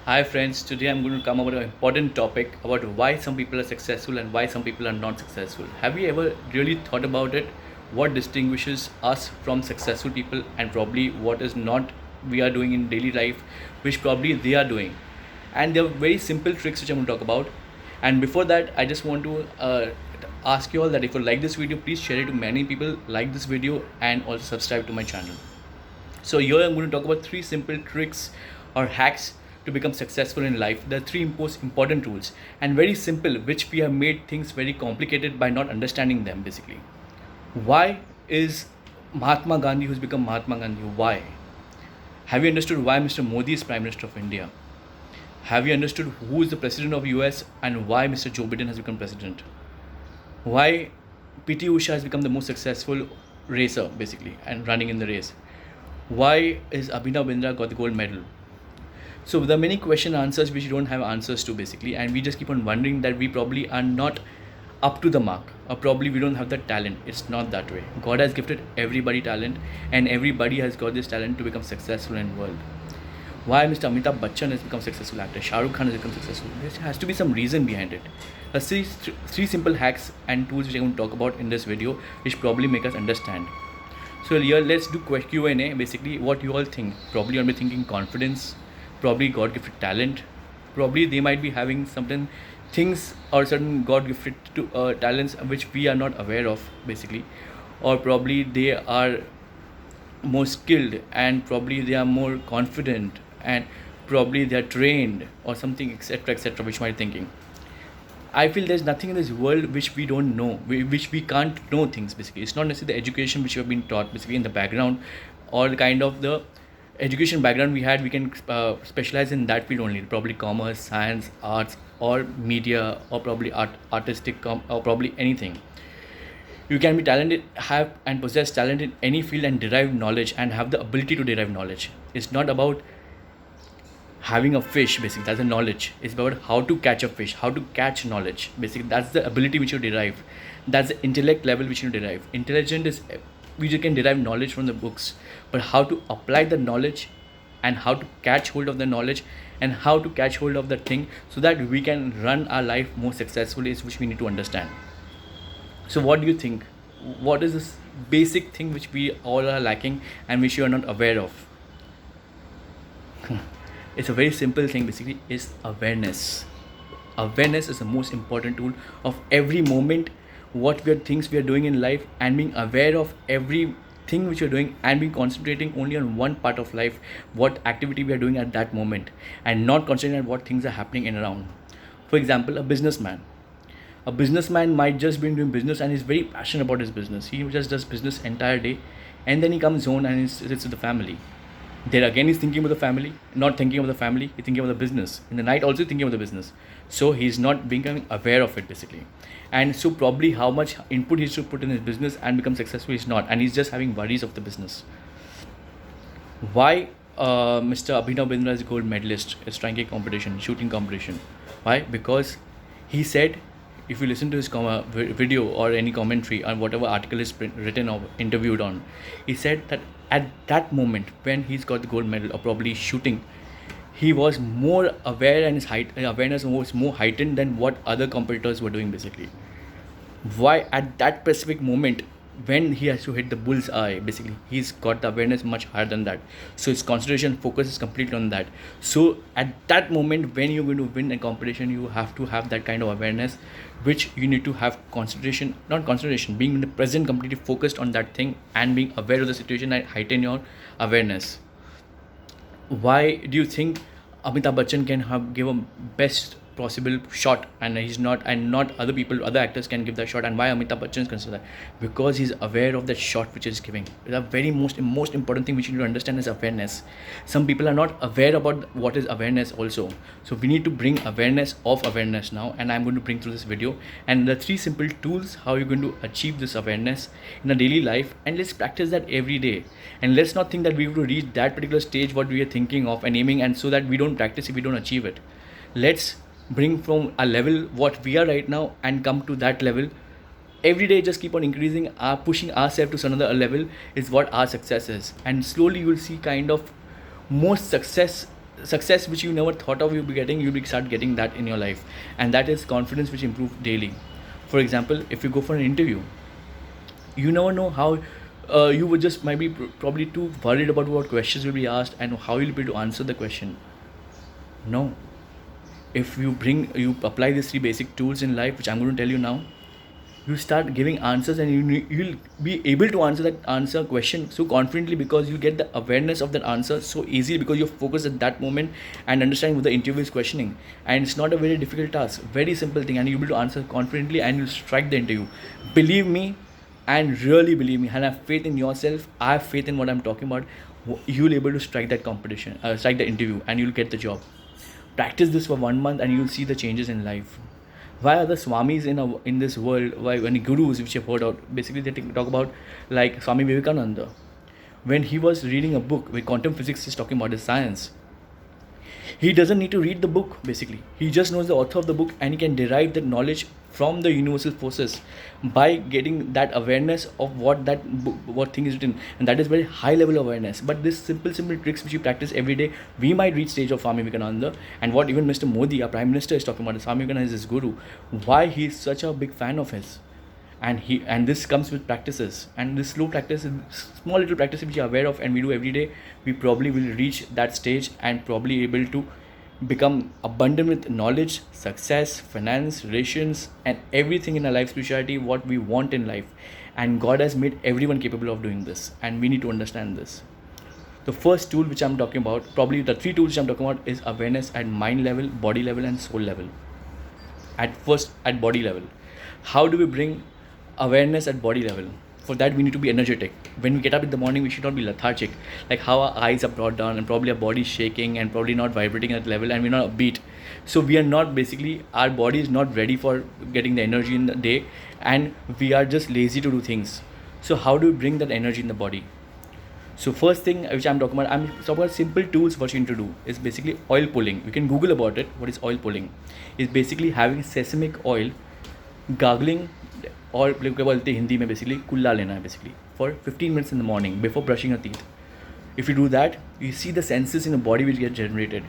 Hi friends, today I'm going to come up with an important topic about why some people are successful and why some people are not successful. Have you ever really thought about it? What distinguishes us from successful people and probably what is not we are doing in daily life, which probably they are doing. And there are very simple tricks which I'm going to talk about. And before that, I just want to ask you all that if you like this video, please share it to many people, like this video and also subscribe to my channel. So here I'm going to talk about three simple tricks or hacks to become successful in life. The three most important rules and very simple, which we have made things very complicated by not understanding them basically. Why is Mahatma Gandhi who's become Mahatma Gandhi? Why? Have you understood why Mr. Modi is Prime Minister of India? Have you understood who is the President of US and why Mr. Joe Biden has become President? Why PT Usha has become the most successful racer basically and running in the race? Why is Abhinav Bindra got the gold medal? So there are many question answers which we don't have answers to basically, and we just keep on wondering that we probably are not up to the mark, or probably we don't have the talent. It's not that way. God has gifted everybody talent, and everybody has got this talent to become successful in the world. Why Mr. Amitabh Bachchan has become successful actor, Shah Rukh Khan has become successful? There has to be some reason behind it. Three simple hacks and tools which I'm going to talk about in this video, which probably make us understand. So here let's do Q&A. Basically, what you all think? Probably you'll be thinking confidence, probably God-gifted talent. Probably they might be having certain things or certain God-gifted talents which we are not aware of, basically. Or probably they are more skilled and probably they are more confident and probably they are trained or something, etc., which might thinking. I feel there's nothing in this world which we don't know, which we can't know things basically. It's not necessarily the education which you have been taught basically in the background or the kind of the education background we had. We can specialize in that field only, probably commerce, science, arts, or media, or probably artistic, or probably anything. You can be talented, have and possess talent in any field and derive knowledge and have the ability to derive knowledge. It's not about having a fish basically, that's a knowledge. It's about how to catch a fish, how to catch knowledge basically. That's the ability which you derive, that's the intellect level which you derive. Intelligent is you can derive knowledge from the books, but how to apply the knowledge and how to catch hold of the knowledge and how to catch hold of the thing so that we can run our life more successfully is which we need to understand. So what do you think? What is this basic thing which we all are lacking and which you are not aware of? It's a very simple thing basically, is awareness. Awareness is the most important tool of every moment, what things we are doing in life, and being aware of everything which you're doing and being concentrating only on one part of life, what activity we are doing at that moment, and not concentrating on what things are happening in around. For example, a businessman might just be doing business and is very passionate about his business. He just does business entire day, and then he comes home and he sits with the family. There again he's thinking about the family, not thinking of the family, he's thinking of the business. In the night also thinking of the business. So he's not becoming aware of it basically. And so probably how much input he should put in his business and become successful he's not. And he's just having worries of the business. Why Mr. Abhinav Bindra is gold medalist is striking competition, shooting competition? Why? Because he said, if you listen to his video or any commentary on whatever article is written or interviewed on, he said that at that moment when he's got the gold medal or probably shooting, he was more aware and his awareness was more heightened than what other competitors were doing basically. Why? At that specific moment when he has to hit the bull's eye basically, he's got the awareness much higher than that, so his concentration focus is completely on that. So at that moment when you're going to win a competition, you have to have that kind of awareness, which you need to have concentration, not concentration, being in the present, completely focused on that thing and being aware of the situation and heighten your awareness. Why do you think Amitabh Bachchan can give a best possible shot and he's not, and not other people, other actors can give that shot? And why Amitabh Bachchan is considered that? Because he's aware of that shot which is giving. The very most important thing which you need to understand is awareness. Some people are not aware about what is awareness also. So we need to bring awareness of awareness now, and I'm going to bring through this video and the three simple tools how you're going to achieve this awareness in a daily life. And let's practice that every day, and let's not think that we have to reach that particular stage what we are thinking of and aiming, and so that we don't practice if we don't achieve it. Let's bring from a level what we are right now and come to that level every day. Just keep on increasing pushing ourselves to another level is what our success is, and slowly you will see kind of more success success which you never thought of you'll be getting, you'll be start getting that in your life. And that is confidence which improve daily. For example, if you go for an interview, you never know how you would just might be probably too worried about what questions will be asked and how you'll be able to answer the question. No, if you apply these three basic tools in life which I'm going to tell you now, you start giving answers, and you'll be able to answer that answer question so confidently, because you get the awareness of that answer so easily because you're focused at that moment and understanding what the interview is questioning. And it's not a very difficult task, very simple thing, and you'll be able to answer confidently and you'll strike the interview. Believe me, and really believe me, and have faith in yourself. I have faith in what I'm talking about. You'll be able to strike that competition, strike the interview, and you'll get the job. Practice this for 1 month and you'll see the changes in life. Why are the swamis in this world, why any gurus which you've heard of, basically they talk about, like Swami Vivekananda, when he was reading a book where quantum physics is talking about the science, he doesn't need to read the book. Basically he just knows the author of the book, and he can derive the knowledge from the universal forces by getting that awareness of what that book, what thing is written, and that is very high level awareness. But this simple tricks which you practice every day, we might reach stage of Swami Vivekananda. And what even Mr. Modi, our prime minister, is talking about, Swami Vivekananda is his guru, why he is such a big fan of his. And this comes with practices, and this slow practice, small little practices which you are aware of and we do every day, we probably will reach that stage and probably able to become abundant with knowledge, success, finance, relations, and everything in our life, spirituality, what we want in life. And God has made everyone capable of doing this, and we need to understand this. The first tool which I'm talking about, probably the three tools which I'm talking about, is awareness at mind level, body level, and soul level. At body level, how do we bring awareness at body level? For that, we need to be energetic. When we get up in the morning, we should not be lethargic, like how our eyes are brought down and probably our body is shaking and probably not vibrating at level, and we're not upbeat. So we are not, basically our body is not ready for getting the energy in the day, and we are just lazy to do things. So how do we bring that energy in the body? So first thing which I'm talking about simple tools what you need to do is basically oil pulling. You can Google about it. What is oil pulling? It's basically having sesamic oil, gargling, और क्या बोलते हैं हिंदी में basically कुल्ला लेना है basically for 15 minutes in the morning before brushing your teeth. If you do that, you see the senses in your body which get generated.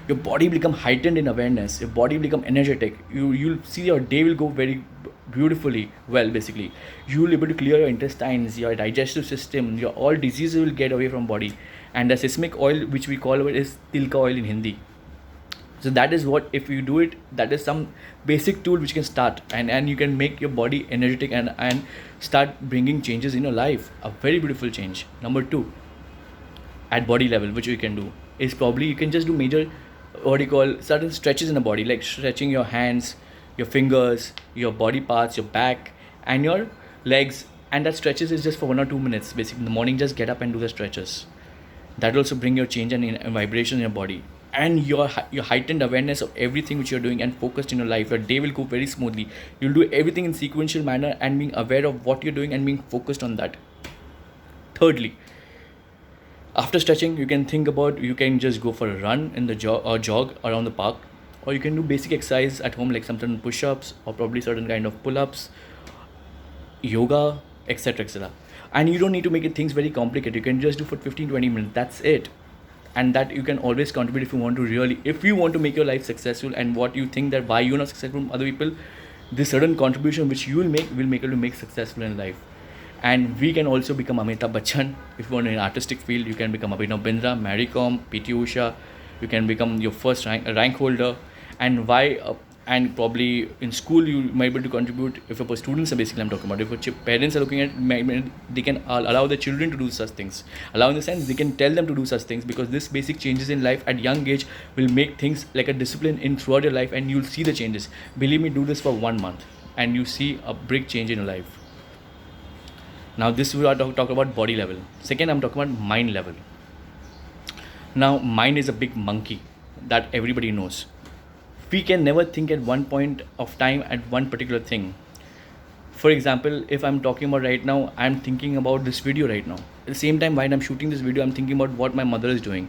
Your body will become heightened in awareness. Your body will become energetic. You'll see your day will go very beautifully well. Basically, you will be able to clear your intestines, your digestive system, your all diseases will get away from body. And the sesamic oil, which we call it, is tilka oil in Hindi. So that is what, if you do it, that is some basic tool which you can start, and you can make your body energetic and start bringing changes in your life. A very beautiful change. Number two, at body level, which you can do, is probably you can just do major, what you call, certain stretches in the body, like stretching your hands, your fingers, your body parts, your back, and your legs. And that stretches is just for 1 or 2 minutes. Basically, in the morning, just get up and do the stretches. That will also bring your change and vibration in your body. And your heightened awareness of everything which you're doing and focused in your life. Your day will go very smoothly. You'll do everything in sequential manner and being aware of what you're doing and being focused on that. Thirdly, after stretching, you can think about, you can just go for a run in the jog around the park, or you can do basic exercise at home, like some certain push-ups or probably certain kind of pull-ups, yoga, etc, etc. And you don't need to make it things very complicated. You can just do for 15-20 minutes. That's it. And that you can always contribute if you want to really, if you want to make your life successful, and what you think that why you're not successful from other people, this certain contribution which you will make you to make successful in life. And we can also become Amitabh Bachchan. If you want in an artistic field, you can become Abhinav Bindra, Mary Kom, PT Usha. You can become your first rank holder. And why? And probably in school you might be able to contribute. If your students are, basically I'm talking about, if your parents are looking at, they can allow their children to do such things. Allow in the sense they can tell them to do such things, because this basic changes in life at young age will make things like a discipline in throughout your life, and you'll see the changes. Believe me, do this for 1 month and you see a big change in your life. Now this we are talk about body level. Second, I'm talking about mind level. Now mind is a big monkey that everybody knows. We can never think at one point of time at one particular thing. For example, if I'm talking about right now, I'm thinking about this video right now. At the same time, while I'm shooting this video, I'm thinking about what my mother is doing,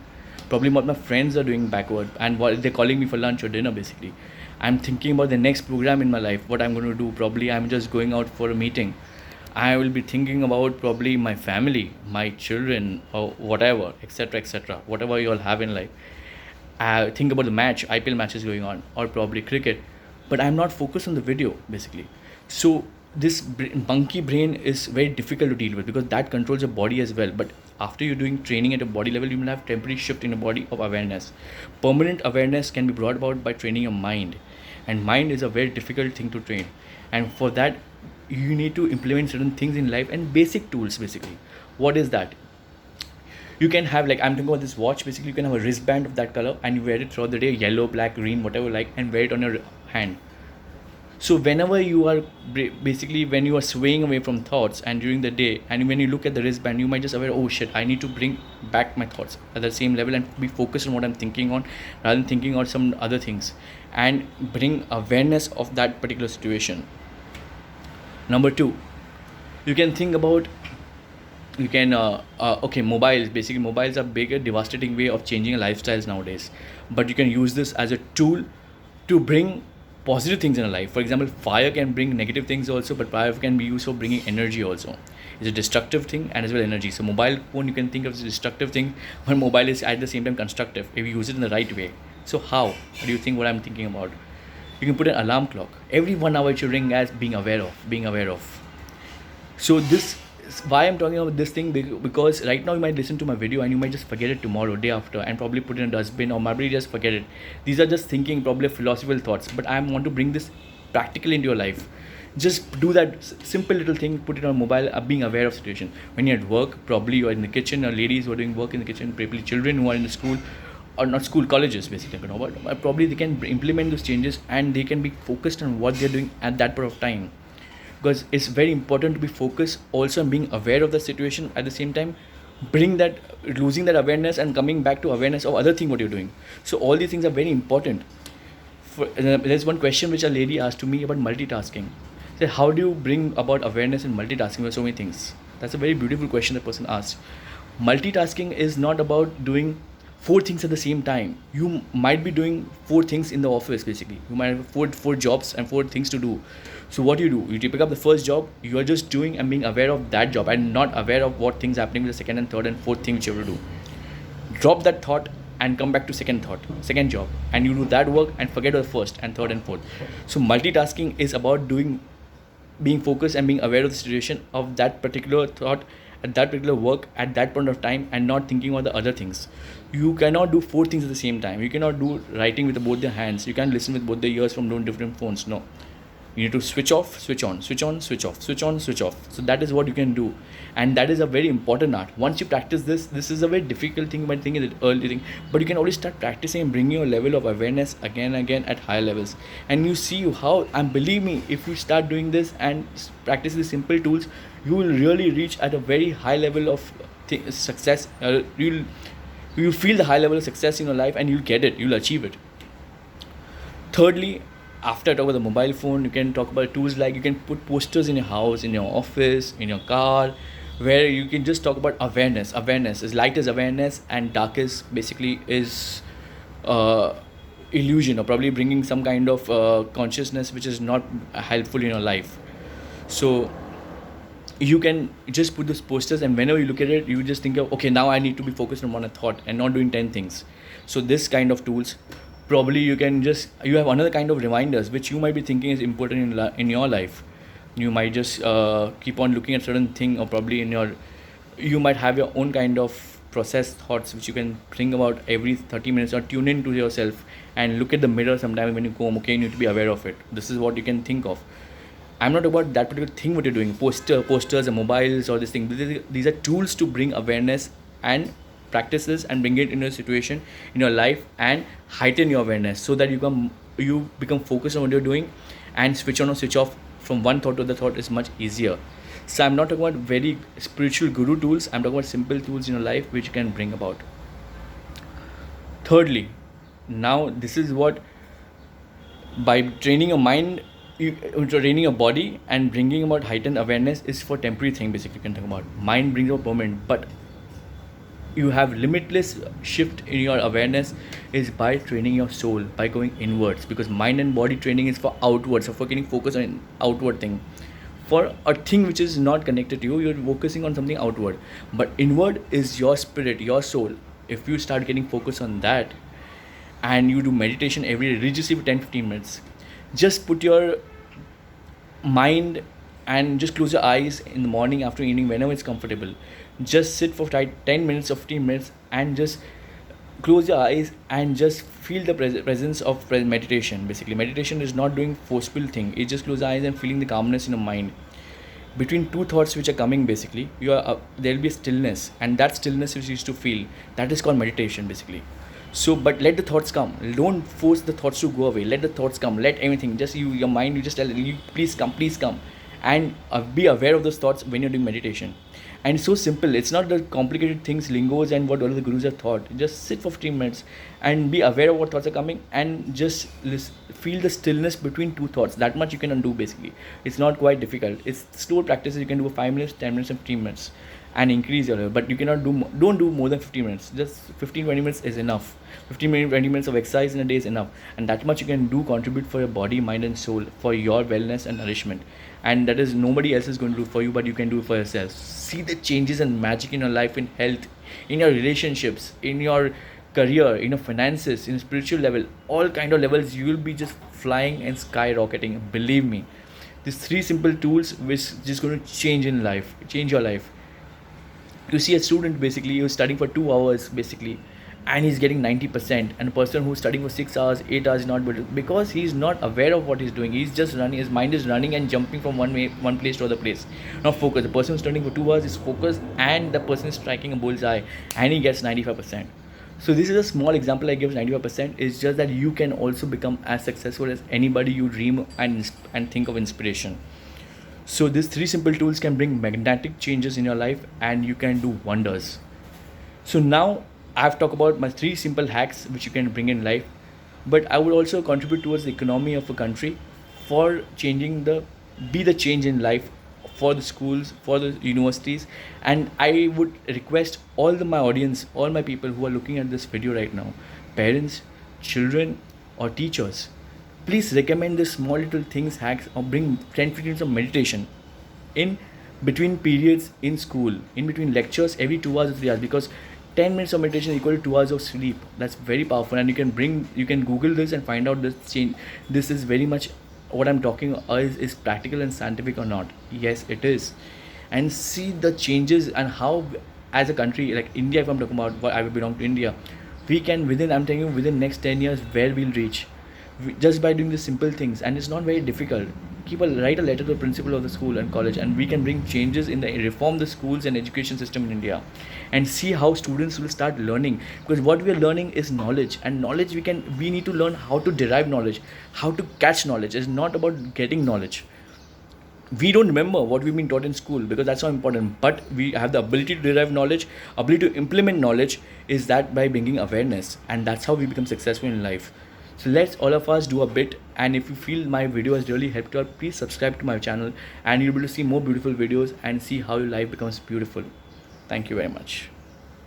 probably what my friends are doing backward, and what they're calling me for lunch or dinner. Basically, I'm thinking about the next program in my life, what I'm going to do. Probably I'm just going out for a meeting. I will be thinking about probably my family, my children, or whatever, etc, etc, whatever you all have in life. think about the match, IPL matches going on, or probably cricket, but I'm not focused on the video basically. So this monkey brain is very difficult to deal with because that controls your body as well. But after you're doing training at a body level, you will have temporary shift in a body of awareness. Permanent awareness can be brought about by training your mind, and mind is a very difficult thing to train. And for that, you need to implement certain things in life and basic tools basically. What is that? You can have, like, I'm talking about this watch basically. You can have a wristband of that color and you wear it throughout the day, yellow, black, green, whatever you like, and wear it on your hand. So whenever you are basically, when you are swaying away from thoughts and during the day, and when you look at the wristband, you might just aware, oh shit, I need to bring back my thoughts at the same level and be focused on what I'm thinking on rather than thinking on some other things, and bring awareness of that particular situation. Number two, you can think about, you can okay, mobiles. Basically, mobiles are bigger devastating way of changing lifestyles nowadays, but you can use this as a tool to bring positive things in a life. For example, fire can bring negative things also, but fire can be used for bringing energy also. It's a destructive thing and as well energy. So mobile phone you can think of as a destructive thing, but mobile is at the same time constructive if you use it in the right way. So how do you think what I'm thinking about? You can put an alarm clock every 1 hour. It should ring as being aware of. So this is why I'm talking about this thing, because right now you might listen to my video and you might just forget it tomorrow, day after, and probably put it in a dustbin or maybe just forget it. These are just thinking, probably philosophical thoughts, but I want to bring this practically into your life. Just do that simple little thing, put it on mobile, being aware of situation. When you're at work, probably you're in the kitchen, or ladies who are doing work in the kitchen, probably children who are in the school, or not school, colleges basically, but probably they can implement those changes and they can be focused on what they're doing at that point of time, because it's very important to be focused also on being aware of the situation at the same time, bring that, losing that awareness and coming back to awareness of other thing what you're doing. So all these things are very important. There's one question which a lady asked to me about multitasking. Say, how do you bring about awareness in multitasking for so many things? That's a very beautiful question the person asked. Multitasking is not about doing four things at the same time. You might be doing four things in the office basically. You might have four jobs and four things to do. So what you do, you pick up the first job, you are just doing and being aware of that job and not aware of what things happening with the second and third and fourth thing which you have to do. Drop that thought and come back to second job, and you do that work and forget the first and third and fourth. So multitasking is about being focused and being aware of the situation of that particular thought at that particular work at that point of time, and not thinking about the other things. You cannot do four things at the same time. You cannot do writing with both the hands. You can't listen with both the ears from different phones. No, you need to switch off, switch on, switch on, switch off, switch on, switch off. So that is what you can do, and that is a very important art. Once you practice this is a very difficult thing. You might think it's an early thing, but you can always start practicing and bringing your level of awareness again and again at higher levels, and you see how, and believe me, if you start doing this and practice these simple tools, you will really reach at a very high level of success. You'll feel the high level of success in your life, and you'll get it, you'll achieve it. Thirdly, after I talk about the mobile phone, you can talk about tools like, you can put posters in your house, in your office, in your car, where you can just talk about awareness. Awareness is light is awareness, and dark is basically is illusion, or probably bringing some kind of consciousness which is not helpful in your life. So you can just put those posters, and whenever you look at it, you just think of, okay, now I need to be focused on one thought and not doing 10 things. So this kind of tools, probably you have another kind of reminders which you might be thinking is important in your life. You might just keep on looking at certain thing, or probably you might have your own kind of processed thoughts which you can think about every 30 minutes, or tune in to yourself and look at the mirror sometime when you go home. Okay, you need to be aware of it. This is what you can think of. I'm not about that particular thing what you're doing, posters and mobiles or this thing. These are tools to bring awareness and practices and bring it in a situation in your life and heighten your awareness, so that you become focused on what you're doing, and switch on or switch off from one thought to the thought is much easier. So I'm not talking about very spiritual guru tools. I'm talking about simple tools in your life which you can bring about. Thirdly, now this is what, by training your mind, training your body and bringing about heightened awareness is for temporary thing basically. You can talk about mind brings about permanent, but you have limitless shift in your awareness is by training your soul, by going inwards, because mind and body training is for outwards, so for getting focused on outward thing. For a thing which is not connected to you, you're focusing on something outward, but inward is your spirit, your soul. If you start getting focused on that, and you do meditation every day, religiously for 10-15 minutes. Just put your mind and just close your eyes in the morning, after eating, whenever it's comfortable. Just sit for 10 minutes or 15 minutes and just close your eyes and just feel the presence of meditation. Basically, meditation is not doing forceful thing. It's just close your eyes and feeling the calmness in your mind between two thoughts which are coming. Basically, you are there'll be a stillness, and that stillness which you used to feel, that is called meditation basically. So but let the thoughts come, don't force the thoughts to go away. Let the thoughts come, let everything, just your mind, you just tell you, please come, please come. And be aware of those thoughts when you're doing meditation. And it's so simple, it's not the complicated things, lingos, and what all the gurus have taught. Just sit for 15 minutes and be aware of what thoughts are coming, and just feel the stillness between two thoughts. That much you can undo basically. It's not quite difficult. It's slow practices. You can do 5 minutes, 10 minutes, and 15 minutes, and increase your level. But you cannot don't do more than 15 minutes. Just 15-20 minutes is enough. 15-20 minutes of exercise in a day is enough, and that much you can do contribute for your body, mind, and soul, for your wellness and nourishment. And that is nobody else is going to do for you, but you can do it for yourself. See the changes and magic in your life, in health, in your relationships, in your career, in your finances, in spiritual level, all kind of levels. You will be just flying and skyrocketing. Believe me, these 3 simple tools which just going to change your life. You see a student basically who's studying for 2 hours basically, and he's getting 90%, and a person who's studying for 6 hours, 8 hours is not able to, because he's not aware of what he's doing. He's just running, his mind is running and jumping from one place to other place, not focused. The person who's studying for 2 hours is focused, and the person is striking a bullseye, and he gets 95%. So this is a small example I give. 95% is just that you can also become as successful as anybody you dream and think of inspiration. So these 3 simple tools can bring magnetic changes in your life, and you can do wonders. So now I've talked about my 3 simple hacks which you can bring in life, but I would also contribute towards the economy of a country for be the change in life for the schools, for the universities. And I would request all my audience, all my people who are looking at this video right now, parents, children, or teachers, please recommend this small little things, hacks, or bring 10-15 minutes of meditation in between periods in school, in between lectures, every 2 hours or 3 hours, because 10 minutes of meditation is equal to 2 hours of sleep. That's very powerful, and you can Google this and find out this change. This is very much what I'm talking is practical and scientific or not. Yes, it is. And see the changes, and how as a country like India, if I'm talking about what I belong to India, we can I'm telling you, within next 10 years where we'll reach, just by doing the simple things. And it's not very difficult. Write a letter to the principal of the school and college, and we can bring changes reform the schools and education system in India, and see how students will start learning. Because what we are learning is knowledge, and knowledge we need to learn how to derive knowledge, how to catch knowledge. It's not about getting knowledge. We don't remember what we've been taught in school, because that's not important, but we have the ability to derive knowledge, ability to implement knowledge, is that by bringing awareness, and that's how we become successful in life. So let's all of us do a bit. And if you feel my video has really helped you out, please subscribe to my channel, and you'll be able to see more beautiful videos and see how your life becomes beautiful. Thank you very much.